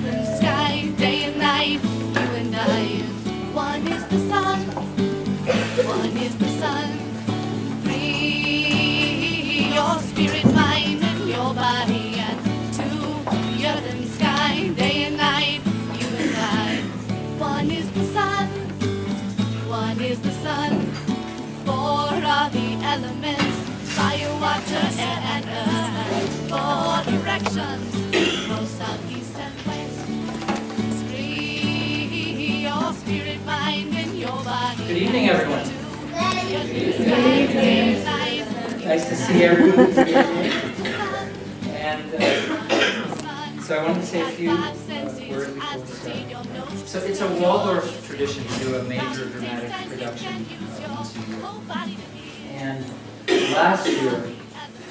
open sky, day and night, you and I. One is the sun, one is the sun. Free your spirit, mind, and your body, and to the earth and sky, day and night, you and I. One is the sun, one is the sun. Four are the elements, fire, water, air, and earth. Four directions, north, south, east, and west. Free your spirit, mind, and your body. Good evening, everyone. Nice to see everyone here. And so I wanted to say a few words before we start. So it's a Waldorf tradition to do a major dramatic production once a year. And last year,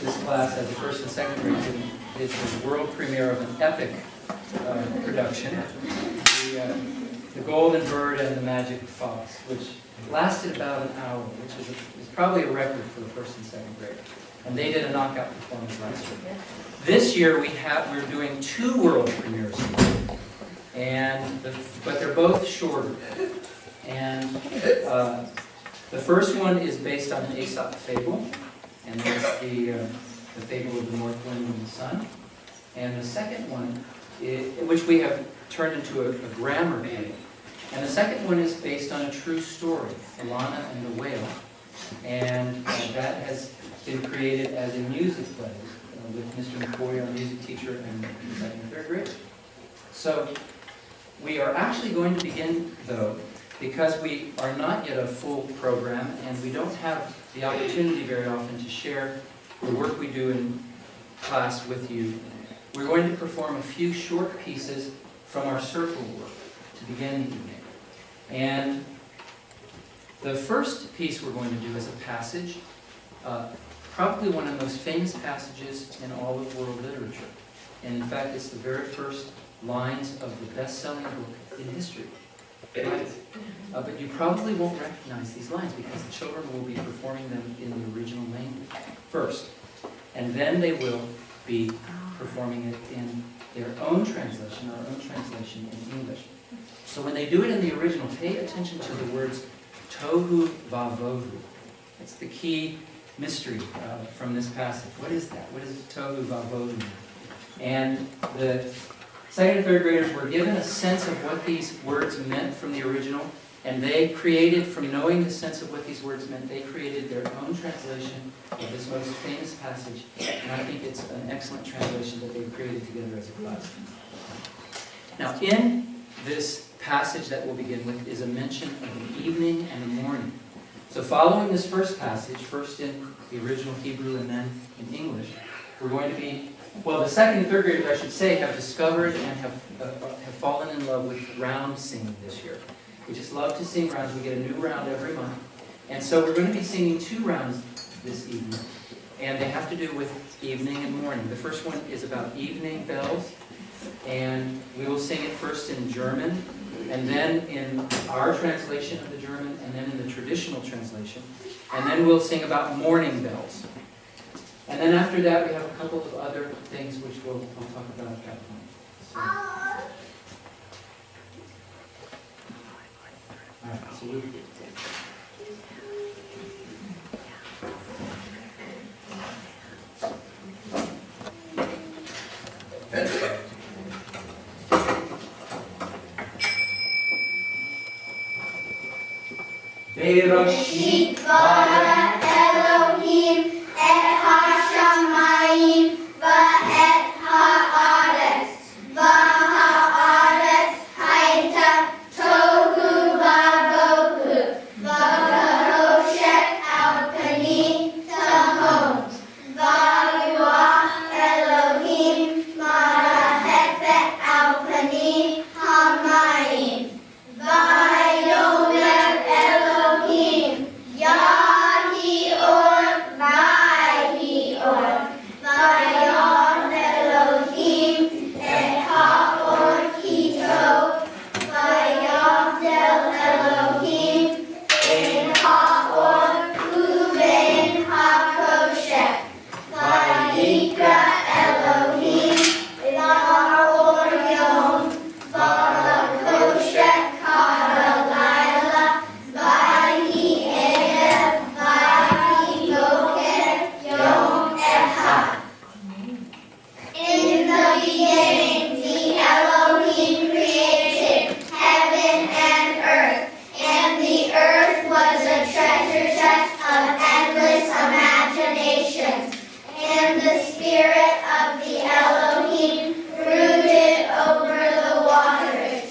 this class, as a first and second grade, did the world premiere of an epic production, The Golden Bird and the Magic Fox, which lasted about an hour, which is probably a record for the first and second grade. And they did a knockout performance last year. This year we're doing two world premieres, but they're both shorter. And the first one is based on an Aesop fable, and that's the fable of the North Wind and the Sun. And the second one, which we have turned into a grammar play. And the second one is based on a true story, Elana and the Whale. And that has been created as a music play with Mr. McCoy, our music teacher, and second and third grade. So we are actually going to begin, though, because we are not yet a full program, and we don't have the opportunity very often to share the work we do in class with you. We're going to perform a few short pieces from our circle work to begin the evening. And the first piece we're going to do is a passage, probably one of the most famous passages in all of world literature. And in fact, it's the very first lines of the best-selling book in history. Right? But you probably won't recognize these lines because the children will be performing them in the original language first. And then they will be performing it in their own translation, our own translation in English. So when they do it in the original, pay attention to the words tohu vavohu. It's the key mystery from this passage. What is that? What does tohu vavohu mean? And the second and third graders were given a sense of what these words meant from the original, and they created, from knowing the sense of what these words meant, they created their own translation of this most famous passage, and I think it's an excellent translation that they've created together as a class. Now, in this passage that we'll begin with is a mention of an evening and a morning. So following this first passage, first in the original Hebrew and then in English, we're going to be, well, the second and third graders, I should say, have discovered and have fallen in love with round singing this year. We just love to sing rounds. We get a new round every month. And so we're going to be singing two rounds this evening. And they have to do with evening and morning. The first one is about evening bells. And we will sing it first in German, and then in our translation of the German, and then in the traditional translation. And then we'll sing about morning bells. And then after that, we have a couple of other things which we'll talk about at that point. So, all right, so we'll Bereshit bara Elohim et ha-shamayim va'et ha'aretz va'ha'aretz hayta tohu vavohu v'garoshet al panim tahom v'ruach Elohim marahefet al panim hamayim v'yomer Elohim Yahi of the Elohim brooded over the waters.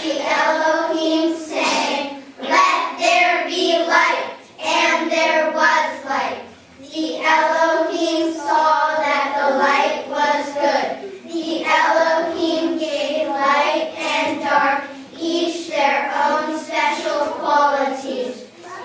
The Elohim sang, "Let there be light," and there was light. The Elohim saw that the light was good. The Elohim gave light and dark, each their own special qualities.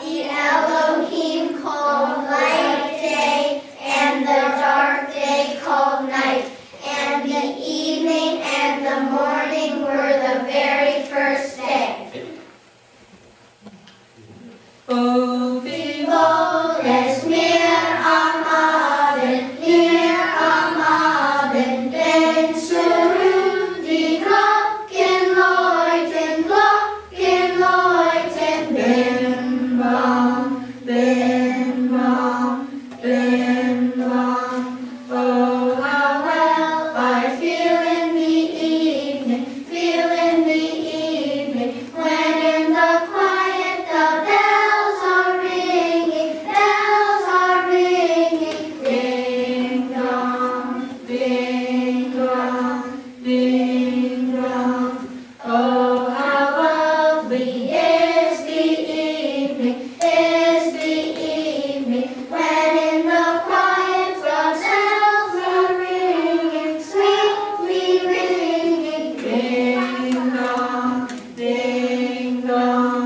The Elohim called light day, and the dark day called night. And the evening and the morning were the very first day. Oh, Vi voles mer am Abend, mer am Abend, wenn zur die Glocken läuten, Glocken läuten, bim bam, bim bam, bim bam. Oh, how well I feel in the evening, when in the quiet the bells are ringing, ding dong, ding dong, ding dong. Oh, how lovely is the evening, when in the quiet the bells are ringing, sweetly ringing, ding dong, ding dong,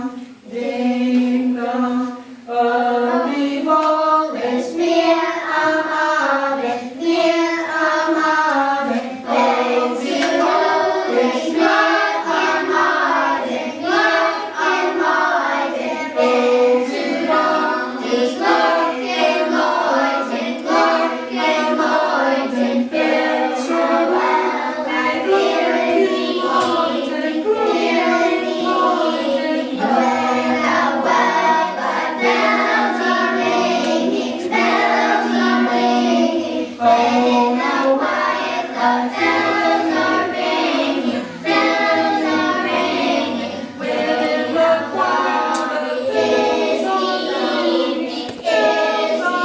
ding dong. Oh, vi voles mer am Abend, wenn sie voles mer am Abend, wenn sie die Glocken läuten, bells are well, I feel in the evening, when how well the bells are ringing, when in the quiet the bells are ringing, when the quiet is the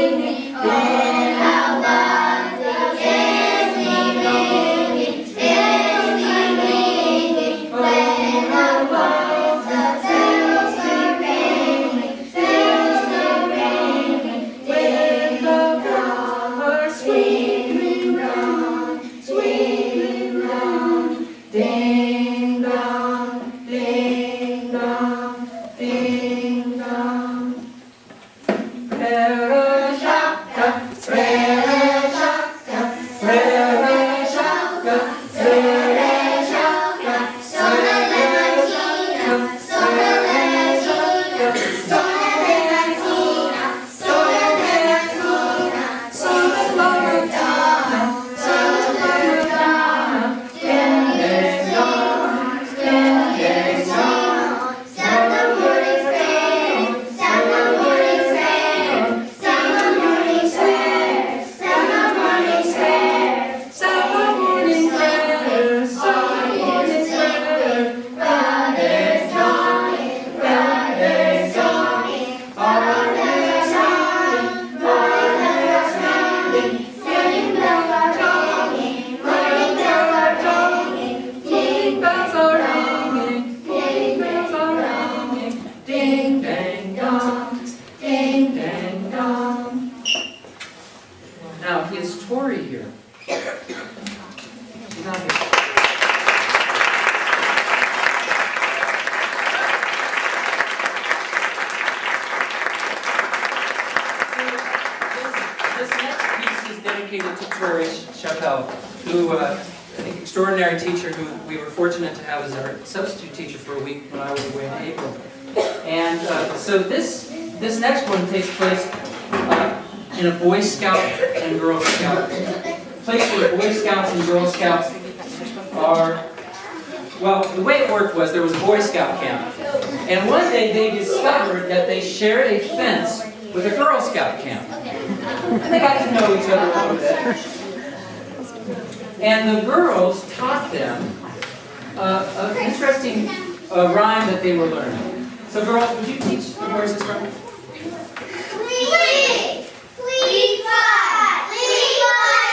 evening, when how lovely is the ringing, when in the quiet the bells are ringing, with the flowers sweetly round, ding dong, ding dong, ding dong. Frere-shaka, frere-shaka, frere-shaka, frere-shaka, sole-le-matina, sole-le-matina, sole-le-matina, sole-le-matina, sole-le-matina, sole-le-matina, ding dong, ding dong, sound the morning prayer, sound the morning prayer, sound the morning prayer, sound the morning prayer, sound the morning prayer, sound the morning prayer. Brothers dawning, brothers dawning, foreigners shining, foreigners shining, morning bells are ringing, morning bells are ringing, ding bells are ringing, ding bells are ringing, ding dang dong, ding dang dong. now is Tori here? She's not here. This next piece is dedicated to Tori Chappelle, who I think extraordinary teacher who we were fortunate to have as our substitute teacher for a week when I was away in April. And so this next one takes place in a Boy Scout and Girl Scout place where Boy Scouts and Girl Scouts are. Well, the way it worked was there was a Boy Scout camp, and one day they discovered that they shared a fence with a Girl Scout camp, and they got to know each other a little bit. And the girls taught them an interesting rhyme that they were learning. So girls, would you teach the boys this rhyme? Flee, flee, fly, fly,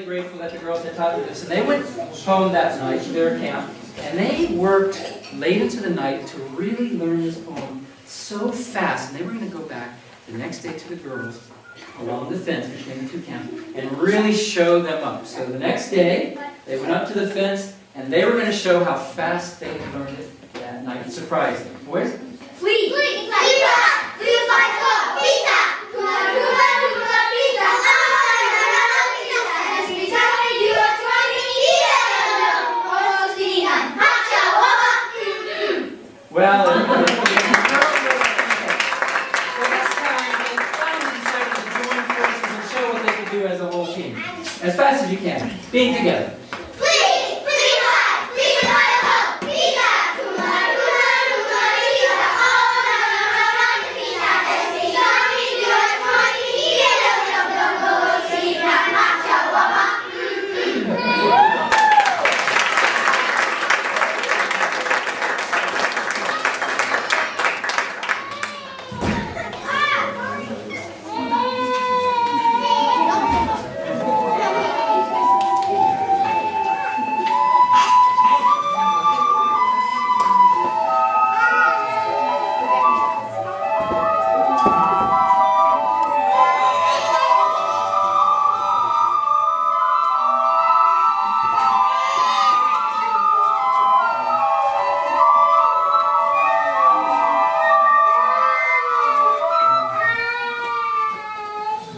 grateful that the girls had taught me this. And they went home that night to their camp, and they worked late into the night to really learn this poem so fast. And they were going to go back the next day to the girls along the fence between the two camps and really show them up. So the next day, they went up to the fence, and they were going to show how fast they had learned it that night and surprise them. Boys? Flee! Flee! Pizza! Pizza! Pizza! Well, the girls were this time they finally decided to join forces and show what they could do as a whole team. As fast as you can, being together.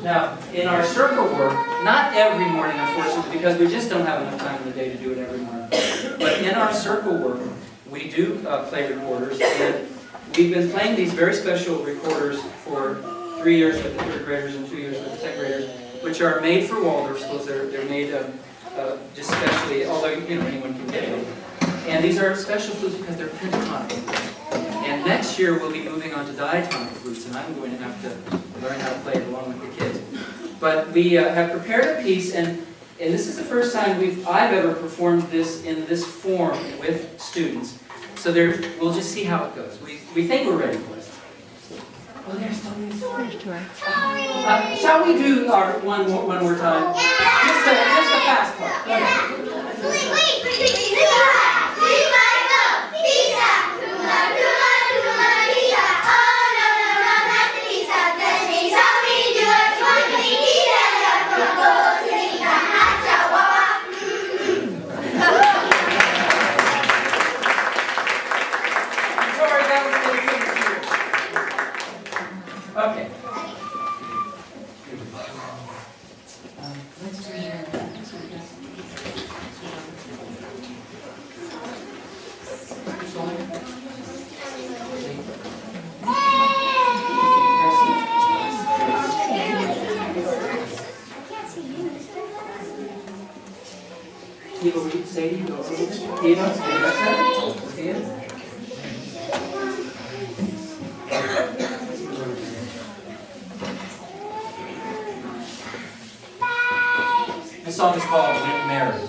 Now, in our circle work, not every morning, unfortunately, because we just don't have enough time in the day to do it every morning, but in our circle work, we do play recorders, and we've been playing these very special recorders for 3 years with the third graders and 2 years with the second graders, which are made for Waldorf schools. They're made just specially, although anyone can get them. And these are special flutes because they're pentatonic. And next year we'll be moving on to diatonic flutes, and I'm going to have to learn how to play it along with the kids. But we have prepared a piece, and this is the first time I've ever performed this in this form with students. So we'll just see how it goes. We think we're ready for it. Oh, there's Tony. Shall we do our one more time? Just the fast part. Okay. Okay. Eva, will you say to you? Eva, this song is called When Married.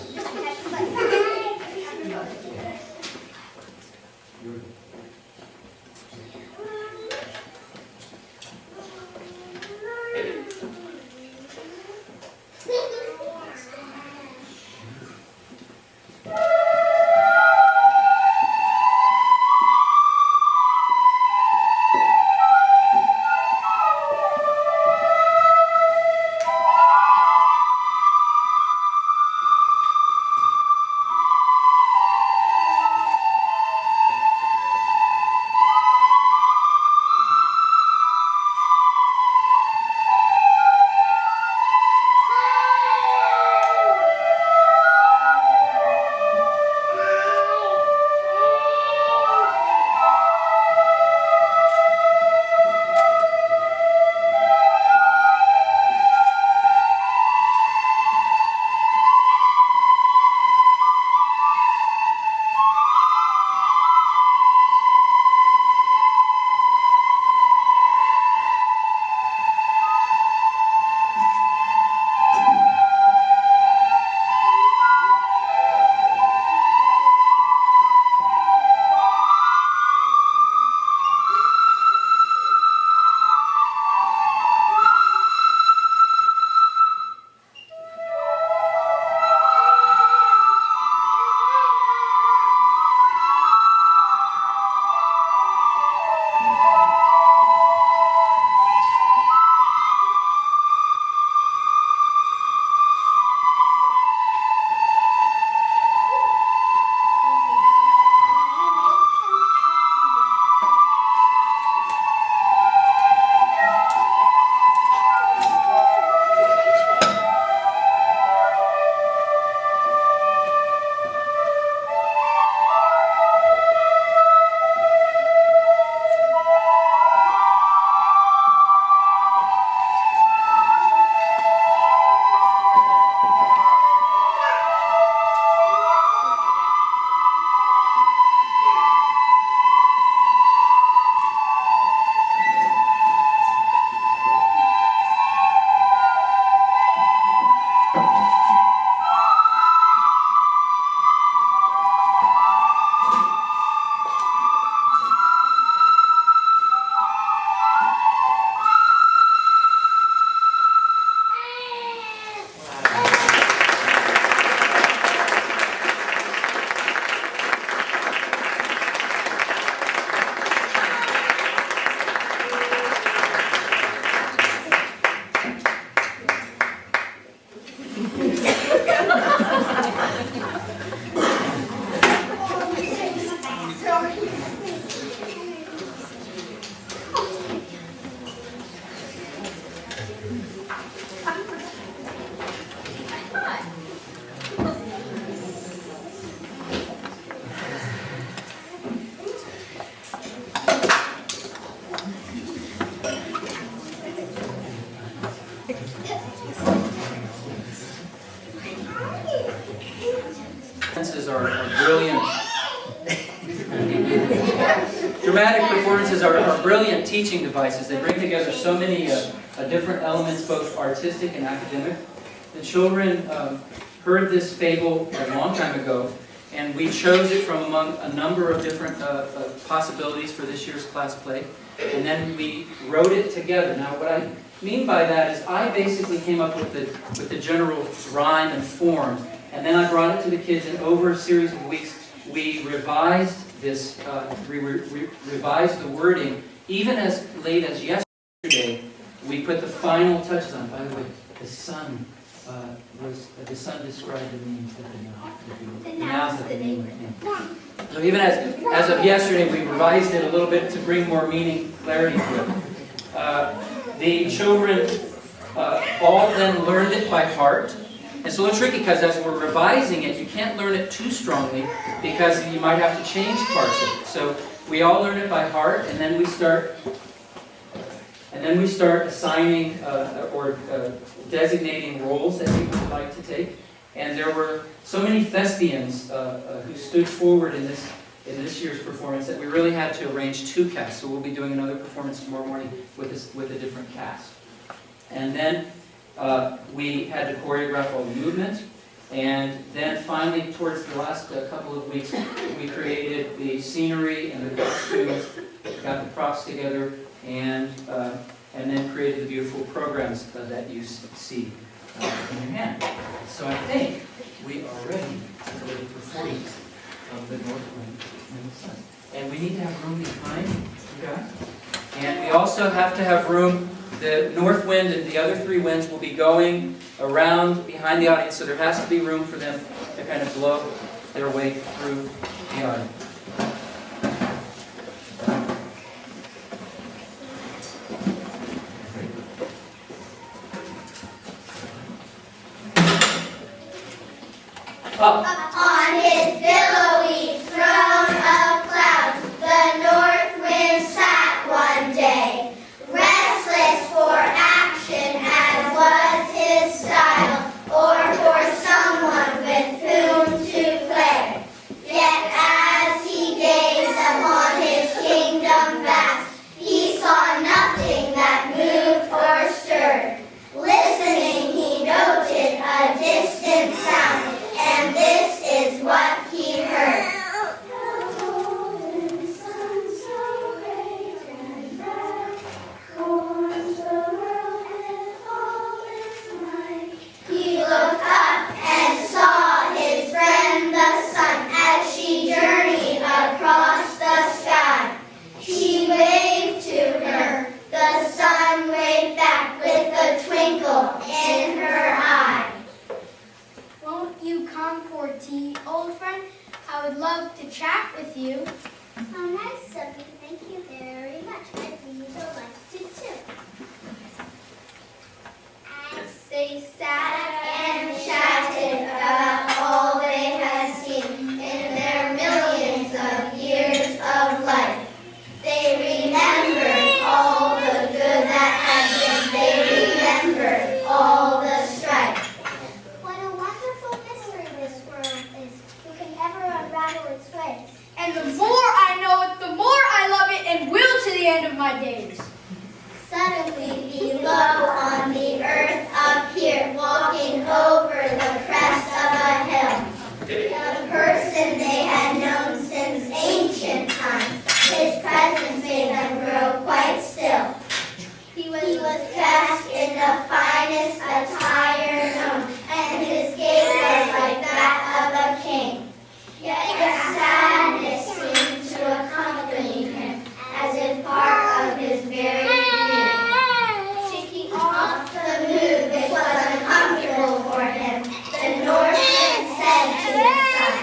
Are brilliant. Dramatic performances are brilliant teaching devices. They bring together so many different elements, both artistic and academic. The children heard this fable a long time ago, and we chose it from among a number of different possibilities for this year's class play. And then we wrote it together. Now, what I mean by that is I basically came up with the general rhyme and form, and then I brought it to the kids, and over a series of weeks, we revised this, revised the wording. Even as late as yesterday, we put the final touches on. By the way, the sun described the meaning of the nouns of the name. So even as of yesterday, we revised it a little bit to bring more meaning, clarity to it. The children all then learned it by heart. It's a little tricky because as we're revising it, you can't learn it too strongly because you might have to change parts of it. So we all learn it by heart, and then we start assigning or designating roles that people would like to take. And there were so many thespians who stood forward in this year's performance that we really had to arrange two casts. So we'll be doing another performance tomorrow morning with a different cast. And then we had to choreograph all the movement, and then finally, towards the last couple of weeks, we created the scenery and the costumes, got the props together, and then created the beautiful programs that you see in your hand. So I think we are ready for the performance of the North Wind and the Sun. And we need to have room behind you guys, and we also have to have room. The north wind and the other three winds will be going around behind the audience, so there has to be room for them to kind of blow their way through the audience. Up. On his billowy throne of clouds, the north wind sat one day, restless for action as was his style, or for someone with whom to play. Yet as he gazed upon his kingdom vast, he saw nothing that moved or stirred. Listening, he noted a distant sound, and this is what he heard. He looked up and saw his friend the sun as she journeyed across the sky. She waved to her, the sun waved back with a twinkle in her eye. Won't you come for tea, old friend? I would love to chat with you. How nice of you. Thank you very much. I'd be delighted too. As they sat and chatted about all they had seen in their millions of years of life, they remembered all the good that had been. They remembered all the strife. What a wonderful mystery this world is. Who can ever unravel its ways? And the more I know it, the more I love it and will to the end of my days. Suddenly below on the earth appeared, walking over the crest of a hill, a person they had known since ancient times. His presence made them grow quite still. He was dressed in the finest attire known, and his gait was like that of a king. Yet a sadness seemed to accompany him, as if part of his very being. Shaking off the mood which was uncomfortable for him, the north wind said to the sun,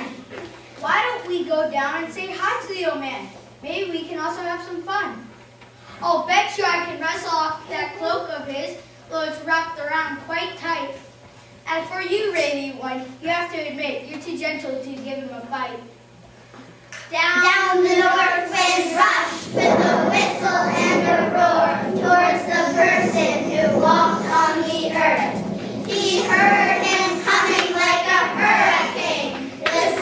Why don't we go down and say hi to the old man? Maybe we can also have some fun. I'll bet you I can wrestle off that cloak of his, though it's wrapped around quite tight. And for you, Radiant One, you have to admit, you're too gentle to give him a fight. down the north wind rushed with a whistle and a roar towards the person who walked on the earth. He heard him coming like a hurricane. The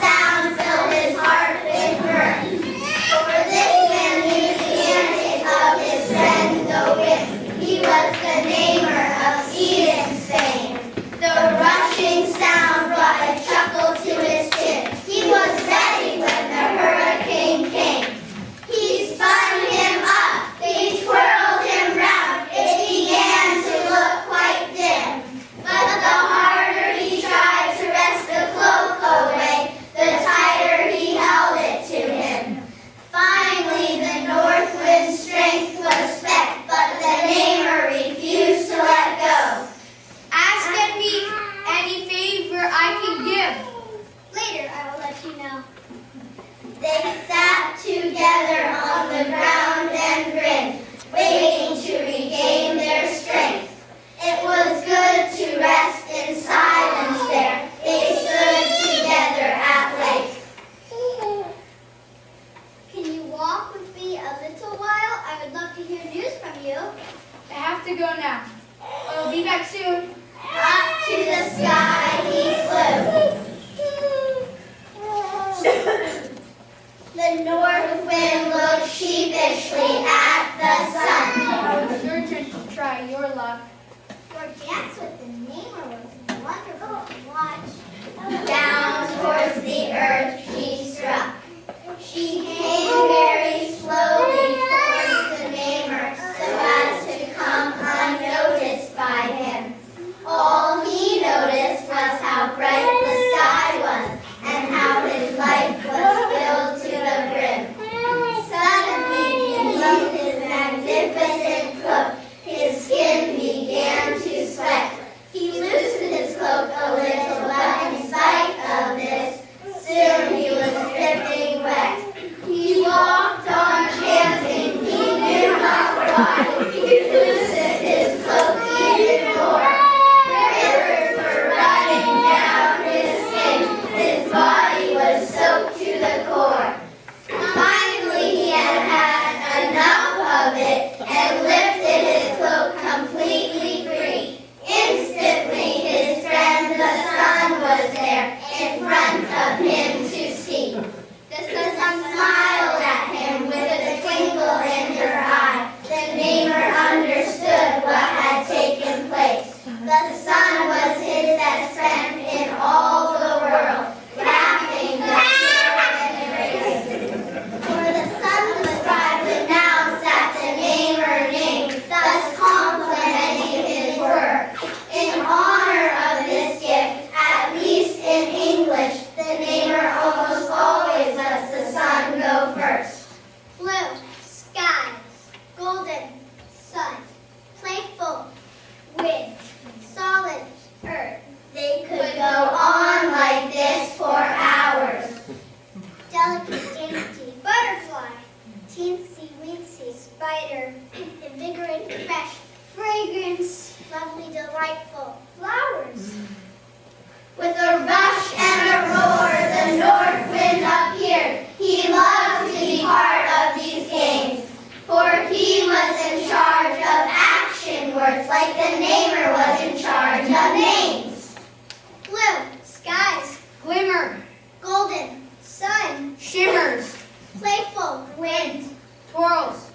Swirls.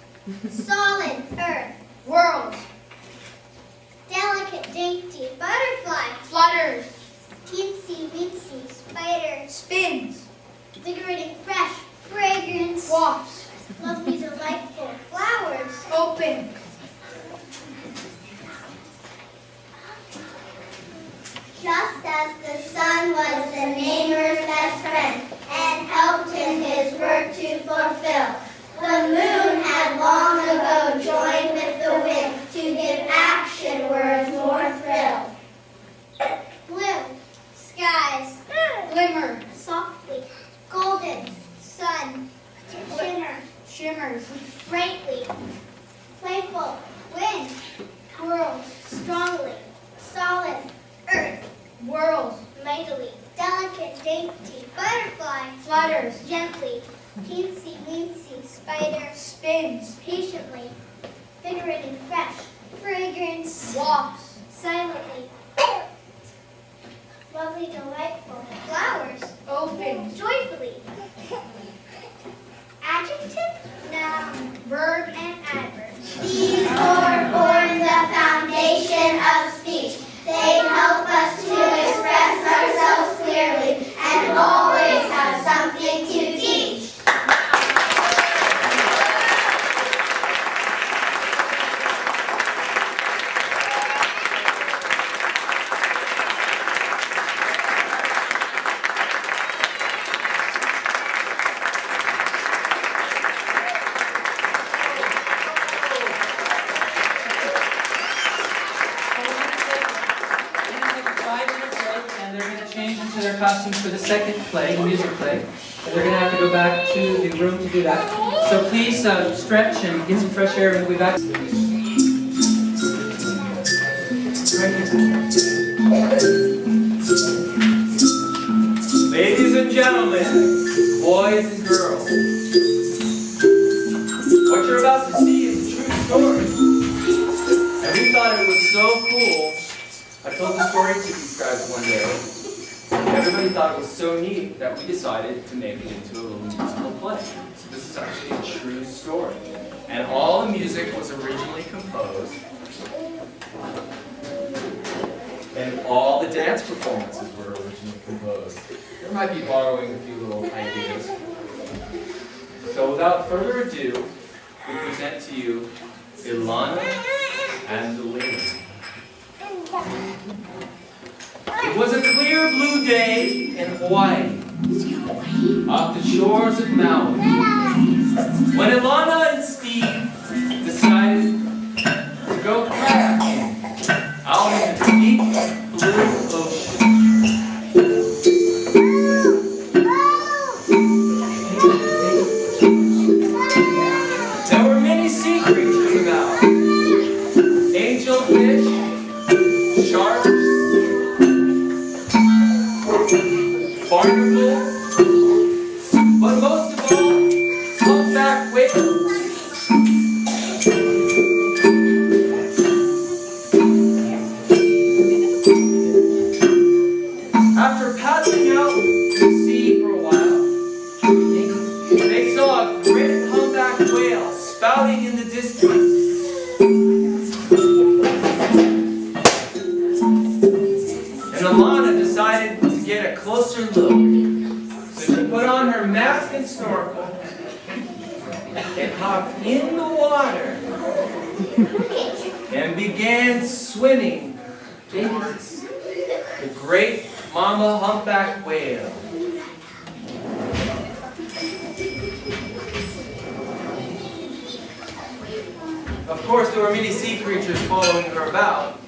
Solid earth. Whirls. Delicate, dainty butterfly. Flutters. Teensy, weensy spider. Spins. Invigorating, fresh fragrance. Wafts. Lovely, delightful flowers. Open. Just as the sun was the neighbor's best friend and helped in his work to fulfill, the moon had long ago joined with the wind to give action words more thrill. Blue skies, Glimmer. softly, golden sun, Shimmers. brightly, playful wind, Whirls. strongly, solid earth, Whirls. mightily, delicate, dainty butterfly, Flutters. gently, teensy weensy spider, Spins. patiently, invigorating, fresh fragrance, Wafts. silently, lovely, delightful flowers, Open. joyfully. Adjective, noun, verb, and adverb. These four form the foundation of speech. They help us to express ourselves clearly and always have something to teach. Their costumes for the second play, the music play. And they're going to have to go back to the room to do that. So please stretch and get some fresh air and we'll be back. Ladies and gentlemen, boys and girls, what you're about to see is a true story. And we thought it was so cool. I told the story to these guys one day. Everybody thought it was so neat that we decided to make it into a little musical play. So this is actually a true story. And all the music was originally composed. And all the dance performances were originally composed. There might be borrowing a few little ideas. So without further ado, we present to you Elana and the Lagunitas. It was a clear blue day in Hawaii, off the shores of Maui, when Elana and Steve decided to go kayaking out in the deep blue ocean. There were many sea creatures about, angelfish, sharks, barnacles, but most of all, humpback whales. After paddling out to the sea for a while, they saw a great humpback whale spouting in the distance. And Elana decided to get a closer look. So she put on her mask and snorkel and hopped in the water and began swimming towards the great mama humpback whale. Of course, there were many sea creatures following her about.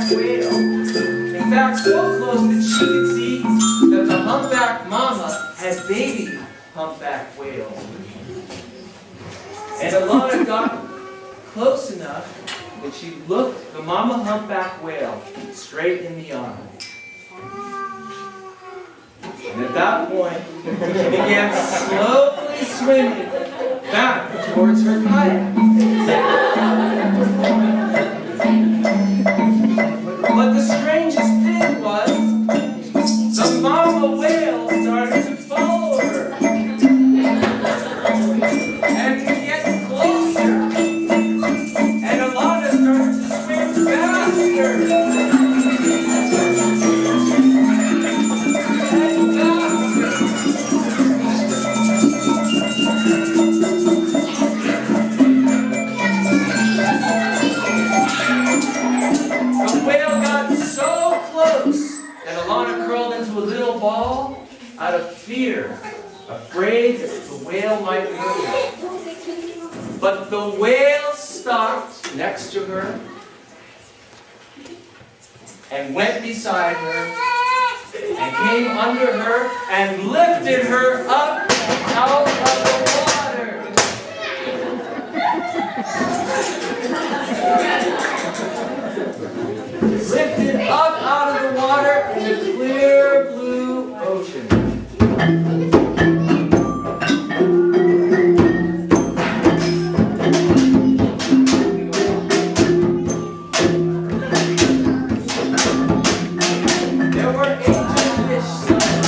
humpback whale. In fact, so close that she could see that the humpback mama had baby humpback whales. And Elana got close enough that she looked the mama humpback whale straight in the eye. And at that point, she began slowly swimming back towards her kayak. But the strangest thing was, the mama whale started to follow her. And to get closer. And Elana started to swim faster. Out of fear, afraid that the whale might move. But the whale stopped next to her and went beside her and came under her and lifted her up out of the water. Lifted up out of the water in the clear blue ocean. There were angel fish celebrating.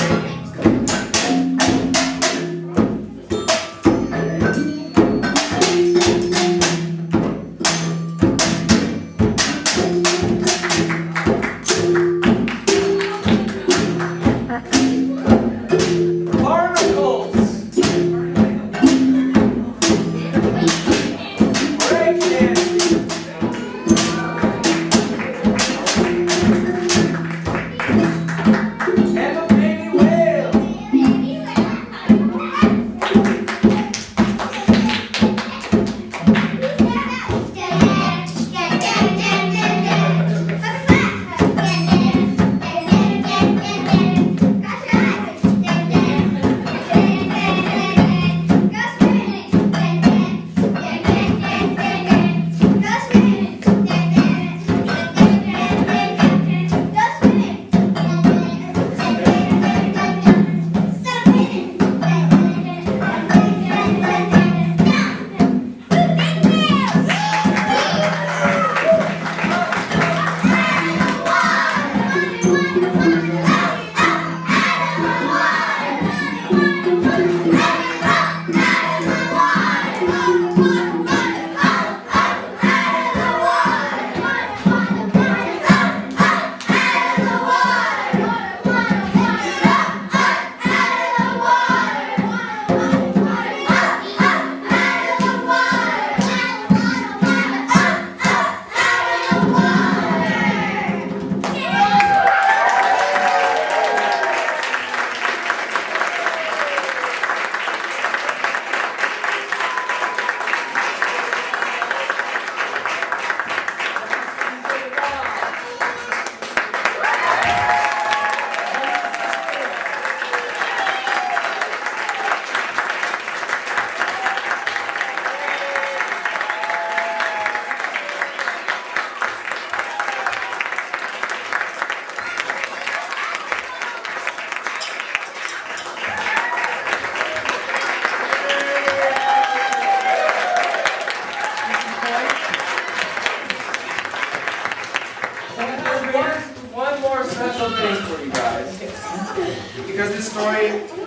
Because this story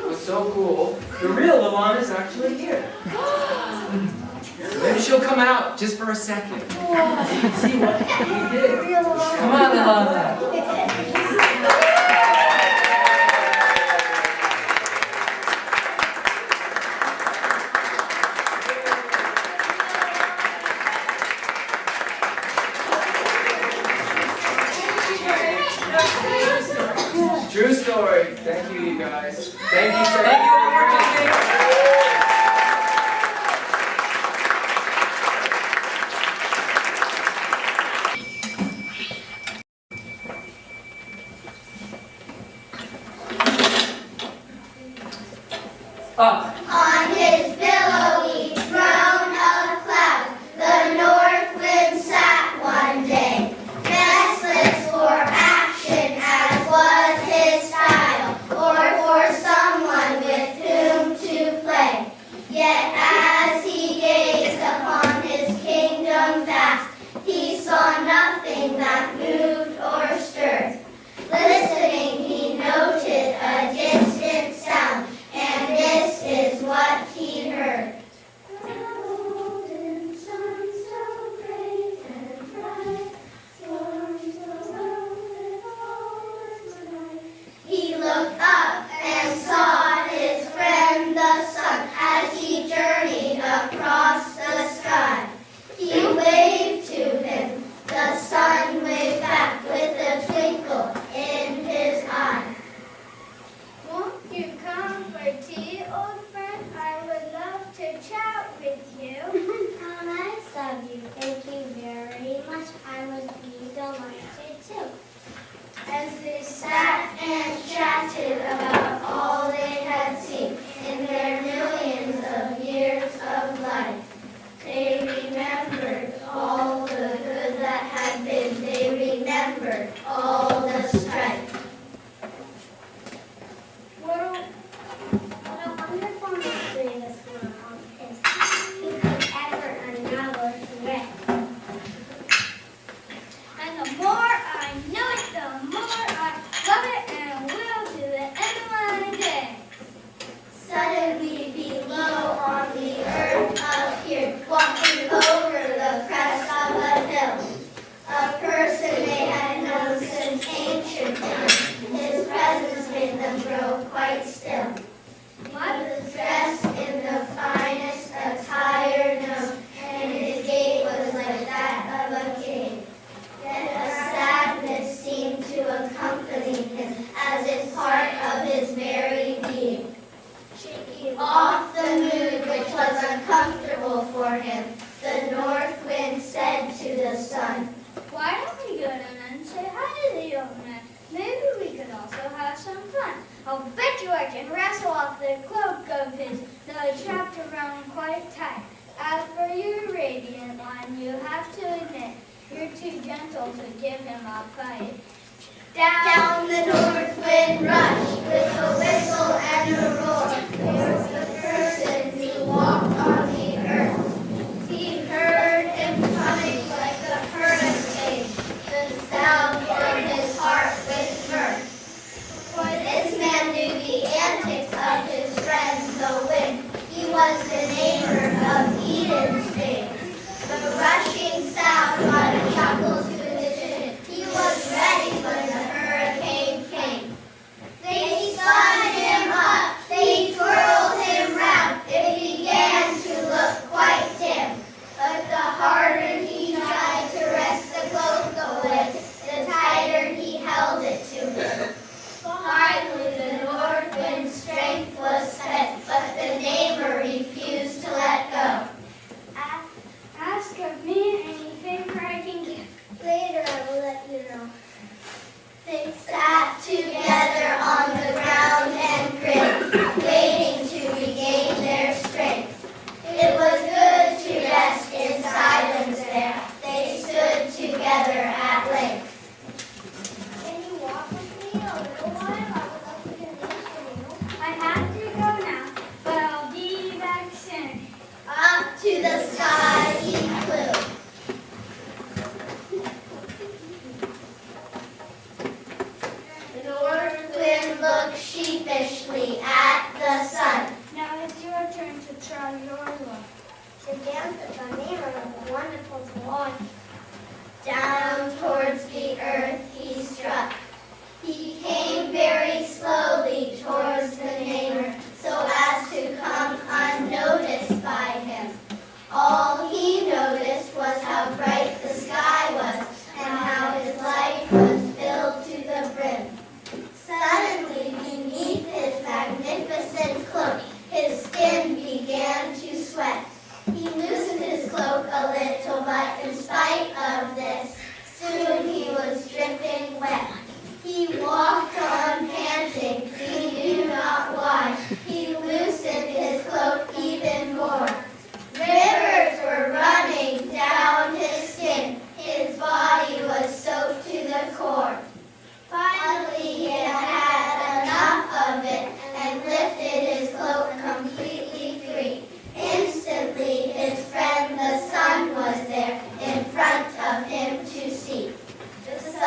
was so cool, the real Elana is actually here. Maybe she'll come out just for a second. You can see what we did. Come on, Elana. True story. Thank you, you guys. Thank you for up. On his billowy throne of cloud, the north wind sat one day, restless for action as was his style, or for someone with whom to play. Yet as he gazed upon his kingdom vast, he saw nothing that moved or stirred. Listening, he noted a distant sound, and this is what he heard. The golden sun so great and bright, storms alone all its night. He looked up and saw his friend the sun as he journeyed across the sky. He waved to him, the sun waved back with a twinkle in his eye. Won't you come for tea, old friend? I would love to chat with you. How nice of you. Thank you very much. I would be delighted too. As they sat and chatted about all they had seen in their millions of years of life, they remembered all the good that had been. They remembered all the strife. What a wonderful mystery this world is. Who could ever unravel its wreck? And the more I know it, the more I love it and will to the end of my days. Suddenly below on the earth appeared, walking over the crest of a hill, a person they had known since ancient times. His presence made them grow quite still. He was dressed in the finest attire known, and his gait was like that of a king. Yet a sadness seemed to accompany him, as if part of his very being. Shaking off the mood which was uncomfortable for him, the north wind said to the sun, Why don't we go down and say hi to the old man? Maybe we could also have some fun. I'll bet you I can wrestle off the cloak of his, though it's wrapped around quite tight. As for your radiant one, you have to admit, you're too gentle to give him a fight. Down the north wind rushed with a whistle and a roar towards the person who walked on the earth. He heard him coming like a hurricane, the sound filled his heart with mirth. For this man knew the antics of his friend the wind. He was the neighbor of Eden's dreams. The rushing sound brought a chuckle to his chin. He was ready when the hurricane came. They spun him up, they twirled him round. It began to look quite dim. But the harder he tried to wrest the cloak away, the tighter he held it to him. Finally, the north wind's strength was spent, but the neighbor refused to let go. Ask of me any favor I can give. Later, I will let you know. They sat together on the ground and grinned, waiting to regain their strength. It was good to rest in silence there. They stood together at length. Can you walk with me a little while? I would love to get news from you. I have to go now, but I'll be back soon. Up to the sky he flew. The north wind looked sheepishly at the sun. Now it's your turn to try your luck. To dance with the neighbor was wonderful to watch. Down towards the earth he struck. He came very slowly towards the neighbor, so as to come unnoticed by him. All he noticed was how bright the sky was, and how his life was filled to the brim. Suddenly, beneath his magnificent cloak, his skin began to sweat. He loosened his cloak a little, but in spite of this, soon he was dripping wet. He walked on panting, he knew not why. He loosened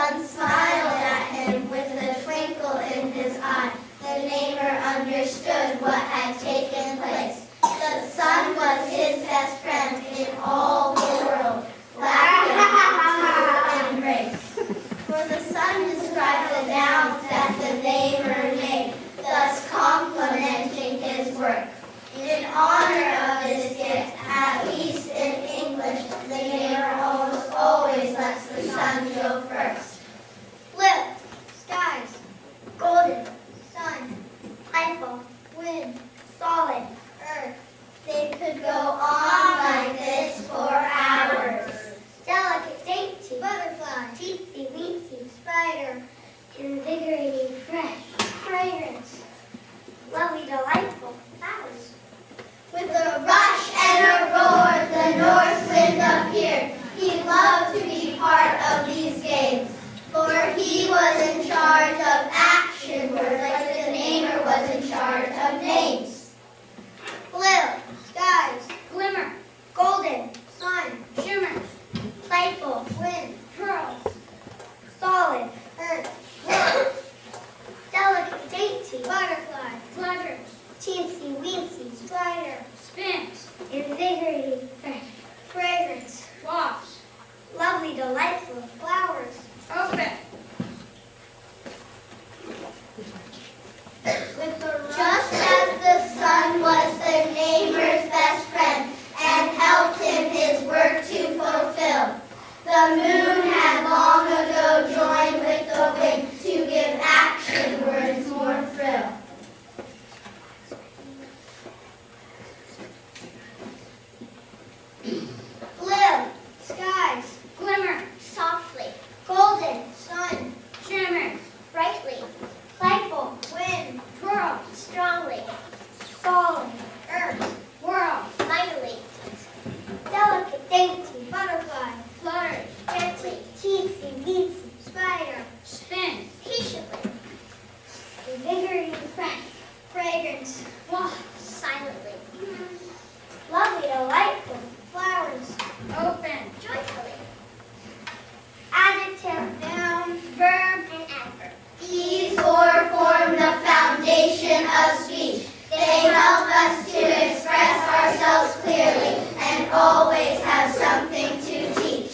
sun smiled at him with a twinkle in his eye. The neighbor understood what had taken place. The sun was his best friend in all the world, laughing to embrace. For the sun described the nouns that the neighbor made, thus complimenting his work. In honor of this gift, at least in English, the neighbor almost always lets the sun go first. Blue, skies, golden, sun, playful, wind, solid, earth. They could go on like this for hours. Delicate, dainty, butterfly, teensy, weensy, spider, invigorating, fresh, fragrance, lovely, delightful, flowers. With a rush and a roar, the north wind appeared. He loved to be part of these games, for he was in charge of action words, like the neighbor was in charge of names. Blue, skies, glimmer, golden, sun, shimmers, playful, wind, pearls, solid, earth, world, delicate, dainty, butterfly, flutters, teensy, weensy, spider, spins, invigorating, fresh, fragrance, wafts, lovely, delightful, flowers, open. Just as the sun was the neighbor's best friend and helped him his work to fulfill, the moon had long ago joined with the wind to give action words more thrill. Blue, skies, glimmer, softly, golden, sun, shimmers, brightly, playful, wind, whirl, strongly, solid, earth, whirl, mightily, delicate, dainty, butterfly, flutters, gently, teensy, weensy, spider, spins, patiently, invigorating, fresh, fragrance, waft, silently, lovely, delightful, flowers, open, joyfully. Adjective, noun, verb, and adverb. These four form the foundation of speech. They help us to express ourselves clearly and always have something to teach.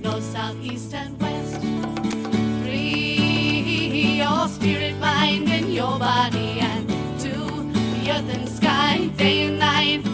North, south, east, and west. Free your spirit, mind, and your body, and to the earth and sky, day and night.